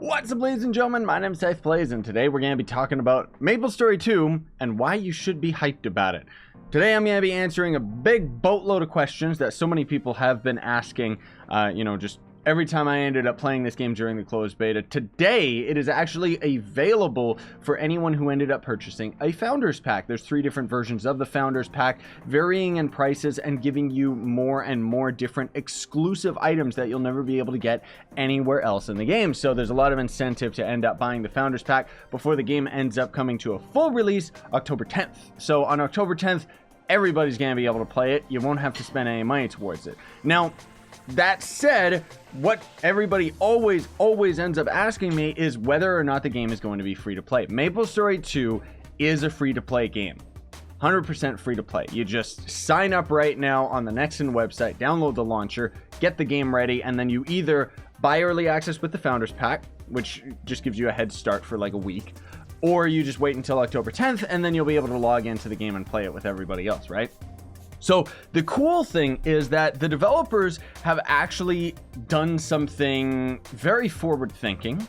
What's up, ladies and gentlemen? My name is ScythePlays, and today we're going to be talking about MapleStory 2 and why you should be hyped about it. Today I'm going to be answering a big boatload of questions that so many people have been asking, just every time I ended up playing this game during the closed beta. Today, it is actually available for anyone who ended up purchasing a Founders Pack. There's 3 different versions of the Founders Pack, varying in prices and giving you more and more different exclusive items that you'll never be able to get anywhere else in the game. So there's a lot of incentive to end up buying the Founders Pack before the game ends up coming to a full release October 10th. So on October 10th, everybody's going to be able to play it. You won't have to spend any money towards it. Now, that said, what everybody always ends up asking me is whether or not the game is going to be free to play. MapleStory 2 is a free to play game. 100% free to play. You just sign up right now on the Nexon website, download the launcher, get the game ready, and then you either buy early access with the Founders Pack, which just gives you a head start for like a week, or you just wait until October 10th and then you'll be able to log into the game and play it with everybody else, right? So the cool thing is that the developers have actually done something very forward thinking.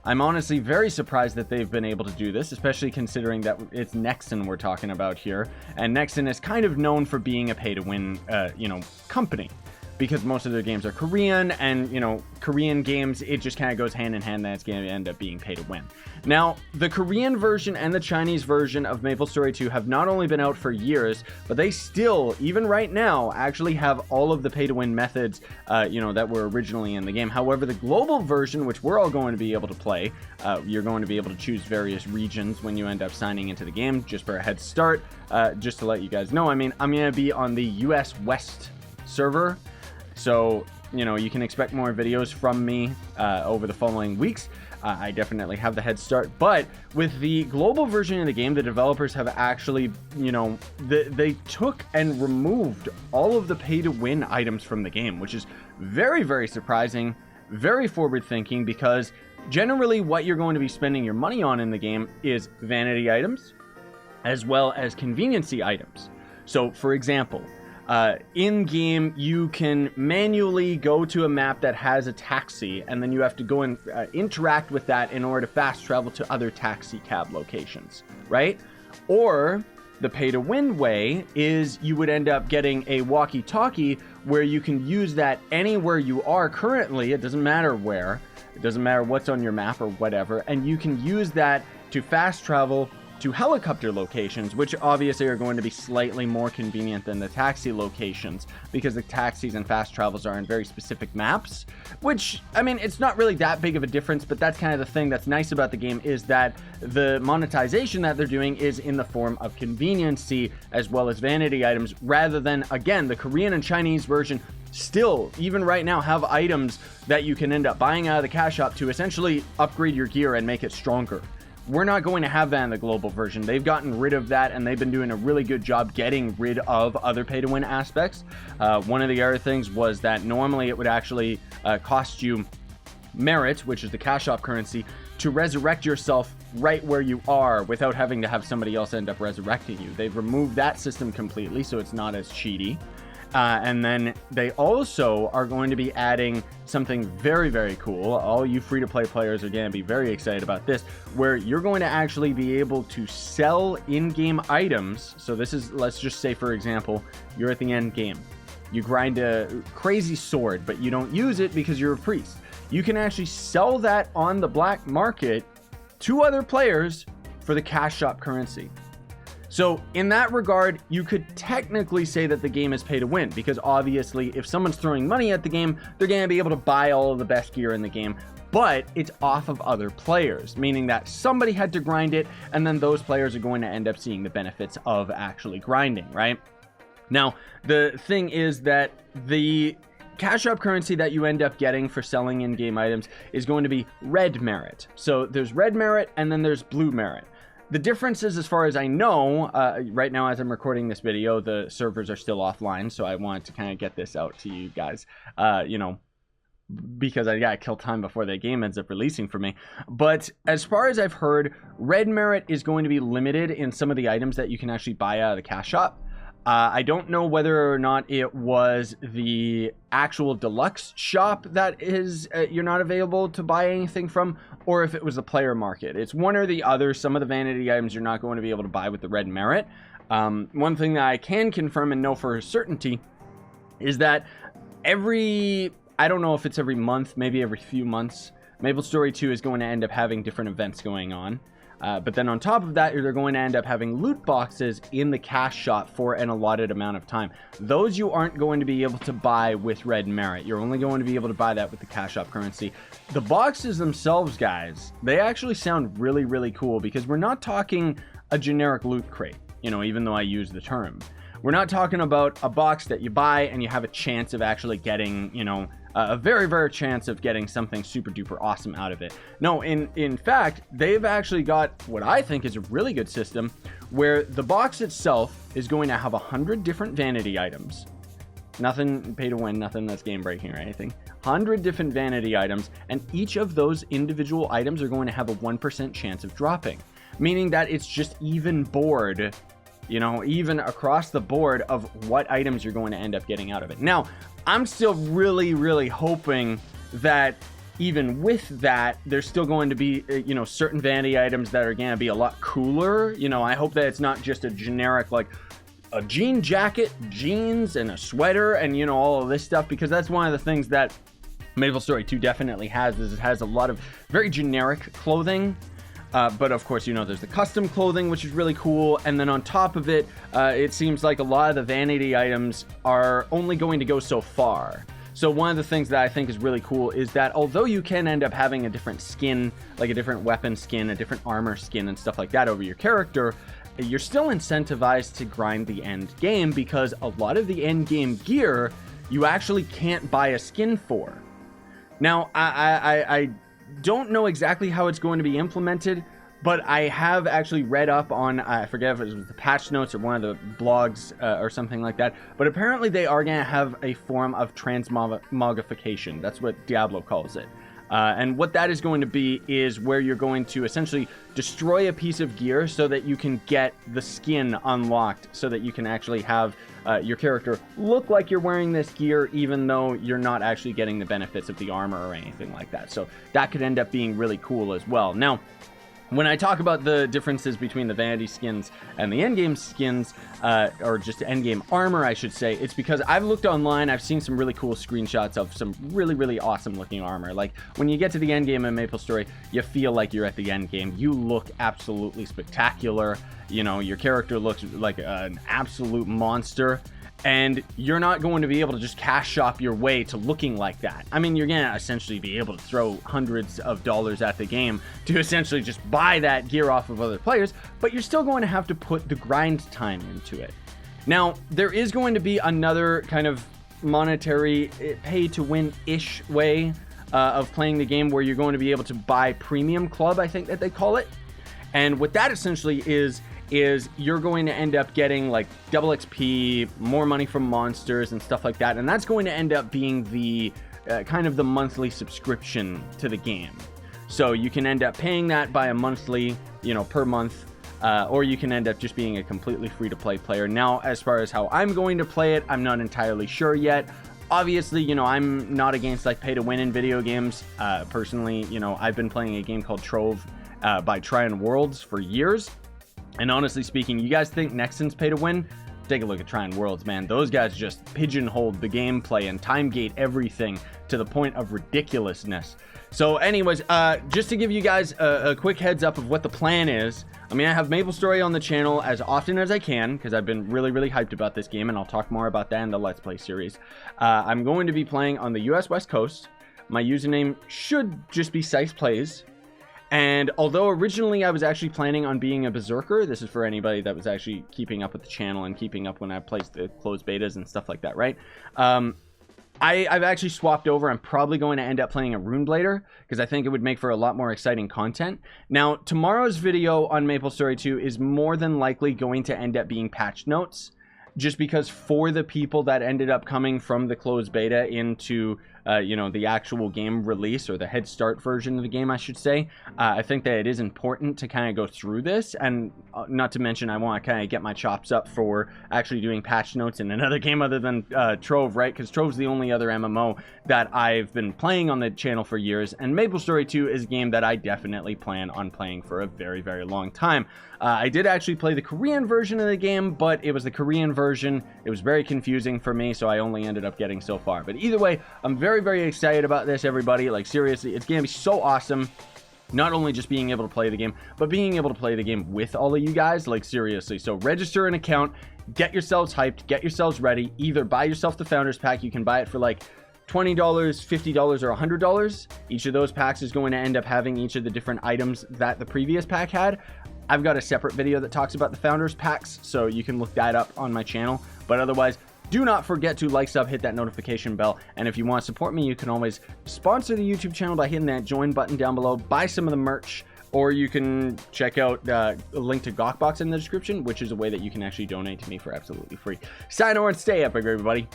I'm honestly very surprised that they've been able to do this, especially considering that it's Nexon we're talking about here. And Nexon is kind of known for being a pay-to-win, company, because most of their games are Korean, and Korean games, it just kind of goes hand in hand that it's going to end up being pay to win. Now, the Korean version and the Chinese version of MapleStory 2 have not only been out for years, but they still, even right now, actually have all of the pay to win methods, that were originally in the game. However, the global version, which we're all going to be able to play, you're going to be able to choose various regions when you end up signing into the game, just for a head start. Just to let you guys know, I'm going to be on the US West server. So, you can expect more videos from me over the following weeks. I definitely have the head start. But with the global version of the game, the developers have actually, they took and removed all of the pay-to-win items from the game, which is very, very surprising, very forward-thinking, because generally what you're going to be spending your money on in the game is vanity items, as well as conveniency items. So, for example, in-game, you can manually go to a map that has a taxi, and then you have to go and interact with that in order to fast travel to other taxi cab locations, right? Or the pay-to-win way is you would end up getting a walkie-talkie where you can use that anywhere you are currently. It doesn't matter where. It doesn't matter what's on your map or whatever. And you can use that to fast travel to helicopter locations, which obviously are going to be slightly more convenient than the taxi locations, because the taxis and fast travels are in very specific maps, which, it's not really that big of a difference, but that's kind of the thing that's nice about the game, is that the monetization that they're doing is in the form of conveniency as well as vanity items, rather than, again, the Korean and Chinese version still, even right now, have items that you can end up buying out of the cash shop to essentially upgrade your gear and make it stronger. We're not going to have that in the global version. They've gotten rid of that, and they've been doing a really good job getting rid of other pay-to-win aspects. One of the other things was that normally it would actually cost you merit, which is the cash shop currency, to resurrect yourself right where you are without having to have somebody else end up resurrecting you. They've removed that system completely, so it's not as cheaty. And then they also are going to be adding something very, very cool. All you free-to-play players are going to be very excited about this, where you're going to actually be able to sell in-game items. So this is, let's just say, for example, you're at the end game. You grind a crazy sword, but you don't use it because you're a priest. You can actually sell that on the black market to other players for the cash shop currency. So in that regard, you could technically say that the game is pay to win, because obviously if someone's throwing money at the game, they're going to be able to buy all of the best gear in the game, but it's off of other players, meaning that somebody had to grind it, and then those players are going to end up seeing the benefits of actually grinding, right? Now, the thing is that the cash shop currency that you end up getting for selling in-game items is going to be red merit. So there's red merit and then there's blue merit. The difference is, as far as I know, right now as I'm recording this video, the servers are still offline, so I wanted to kind of get this out to you guys, because I gotta kill time before the game ends up releasing for me. But as far as I've heard, red merit is going to be limited in some of the items that you can actually buy out of the cash shop. I don't know whether or not it was the actual deluxe shop that is you're not available to buy anything from, or if it was the player market. It's one or the other. Some of the vanity items you're not going to be able to buy with the red merit. One thing that I can confirm and know for certainty is that I don't know if it's every month, maybe every few months, MapleStory 2 is going to end up having different events going on. But then on top of that, they're going to end up having loot boxes in the cash shop for an allotted amount of time. Those you aren't going to be able to buy with red merit. You're only going to be able to buy that with the cash shop currency. The boxes themselves, guys, they actually sound really, really cool, because we're not talking a generic loot crate, you know, even though I use the term. We're not talking about a box that you buy and you have a chance of actually getting, you know, a very, very chance of getting something super duper awesome out of it. No, in fact, they've actually got what I think is a really good system, where the box itself is going to have 100 different vanity items. Nothing pay to win, nothing that's game breaking or anything. 100 different vanity items, and each of those individual items are going to have a 1% chance of dropping, meaning that it's just even board, you know, even across the board of what items you're going to end up getting out of it. Now, I'm still really, really hoping that even with that, there's still going to be, you know, certain vanity items that are going to be a lot cooler. You know, I hope that it's not just a generic, like, a jean jacket, jeans, and a sweater, and, you know, all of this stuff, because that's one of the things that MapleStory 2 definitely has, is it has a lot of very generic clothing. But of course, you know, there's the custom clothing, which is really cool. And then on top of it, it seems like a lot of the vanity items are only going to go so far. So one of the things that I think is really cool is that although you can end up having a different skin, like a different weapon skin, a different armor skin and stuff like that over your character, you're still incentivized to grind the end game, because a lot of the end game gear you actually can't buy a skin for. Now, I don't know exactly how it's going to be implemented, but I have actually read up on, I forget if it was the patch notes or one of the blogs or something like that, but apparently they are going to have a form of transmogrification. That's what Diablo calls it. And what that is going to be is where you're going to essentially destroy a piece of gear so that you can get the skin unlocked, so that you can actually have your character look like you're wearing this gear, even though you're not actually getting the benefits of the armor or anything like that. So that could end up being really cool as well. Now, when I talk about the differences between the vanity skins and the endgame skins, or just endgame armor, I should say, it's because I've looked online, I've seen some really cool screenshots of some really, really awesome looking armor. Like, when you get to the endgame in MapleStory, you feel like you're at the endgame. You look absolutely spectacular. You know, your character looks like an absolute monster. And you're not going to be able to just cash shop your way to looking like that. I mean, you're going to essentially be able to throw hundreds of dollars at the game to essentially just buy that gear off of other players, but you're still going to have to put the grind time into it. Now, there is going to be another kind of monetary pay-to-win-ish way of playing the game, where you're going to be able to buy Premium Club, I think that they call it. And what that essentially is you're going to end up getting like double XP, more money from monsters and stuff like that, and that's going to end up being the kind of the monthly subscription to the game. So you can end up paying that by a monthly, you know, per month, or you can end up just being a completely free-to-play player. Now, as far as how I'm going to play it, I'm not entirely sure yet. Obviously, you know, I'm not against like pay-to-win in video games. Personally, you know, I've been playing a game called Trove by Tryon Worlds for years. And honestly speaking, you guys think Nexon's pay to win? Take a look at Tryon Worlds, man. Those guys just pigeonholed the gameplay and time gate everything to the point of ridiculousness. So anyways, just to give you guys a quick heads up of what the plan is. I mean, I have MapleStory on the channel as often as I can, because I've been really, really hyped about this game, and I'll talk more about that in the Let's Play series. I'm going to be playing on the US West Coast. My username should just be ScythePlays. And although originally I was actually planning on being a berserker, this is for anybody that was actually keeping up with the channel and keeping up when I placed the closed betas and stuff like that, right? I've actually swapped over. I'm probably going to end up playing a RuneBlader, because I think it would make for a lot more exciting content. Now, tomorrow's video on MapleStory 2 is more than likely going to end up being patch notes, just because for the people that ended up coming from the closed beta into you know, the actual game release, or the Headstart version of the game, I should say. I think that it is important to kind of go through this, and not to mention I want to kind of get my chops up for actually doing patch notes in another game other than Trove, right? Because Trove's the only other MMO that I've been playing on the channel for years, and MapleStory 2 is a game that I definitely plan on playing for a very, very long time. I did actually play the Korean version of the game, but it was the Korean version. It was very confusing for me, so I only ended up getting so far. But either way, I'm very, very excited about this, everybody. Like, seriously, it's gonna be so awesome. Not only just being able to play the game, but being able to play the game with all of you guys. Like, seriously. So register an account, get yourselves hyped, get yourselves ready. Either buy yourself the Founders Pack. You can buy it for like $20, $50, or $100. Each of those packs is going to end up having each of the different items that the previous pack had. I've got a separate video that talks about the Founders Packs, so you can look that up on my channel. But otherwise, do not forget to like, sub, hit that notification bell. And if you want to support me, you can always sponsor the YouTube channel by hitting that join button down below. Buy some of the merch, or you can check out a link to Gawkbox in the description, which is a way that you can actually donate to me for absolutely free. Sign on and stay epic, everybody.